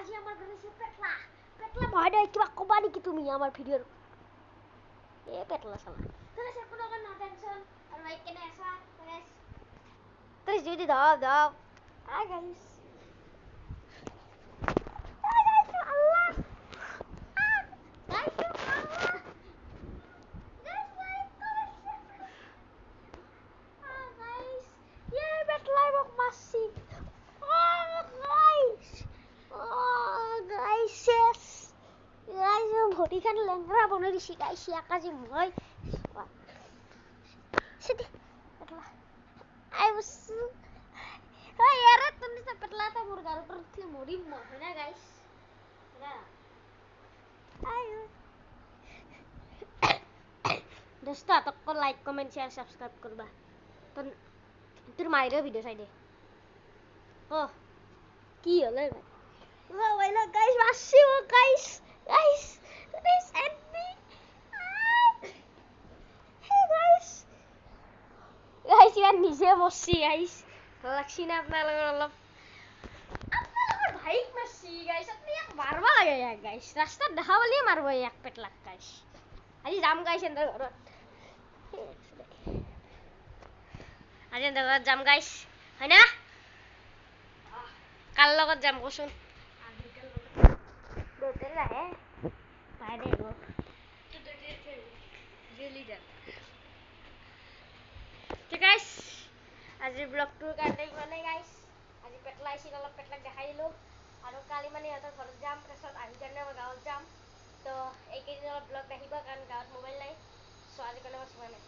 আজি আমাৰ ঘৰত পেটলা পেটলা মহোদয় কিবা ক'বা নেকি তুমি আমাৰ ভিডিঅ'ৰ এ পেটলা চালা তুমি সে কোনো না টেনশন আৰু লাইক কেনে আছা গাইস তুমি যদি দাও দাও হাই গাইস ভৰিখন লেংৰা বনাই দিছি গাইছ ইয়াকাজি মই সিটি পেটলা আই বসু হয় यार তুমি তো পেটলা তো মোর গার উপর থেকে মরিম মই হয় না গাইস না আয়ো দোস্ত তক লাইক কমেন্ট শেয়ার সাবস্ক্রাইব করবা তোর মাইরে ভিডিও চাই দে ও কি হলো ভাই ও ভাই না গাইস আসছি ও guys guys please help me hey guys guys ইয়ার নিচে বসছি গাইস লাগছি না আপনাদের অলপ আপনাদের ভাইক মারছি গাইস আপনি এক মারবা লাগে গাইস রাস্তা দেখা বলি মারবো এক পেট লাগ গাইস আজি যাম গাইস এন্ড ঘরত আজি এন্ড ঘরত যাম গাইস হয় না কাল লগত যাম কসুন दोतर है पाए देखो तो लिटर तो गाइस आज ब्लॉग टूर करते बने गाइस आज पेटला आइसिल अलप पेटला देखाइ दिलो आरो काली माने हतर घर जाम प्रसाद आहि करने गाँव जाम तो एक दिन अलप ब्लॉग देखिबा कारण गाँव मोबाइल নাই सो आज कने बस माने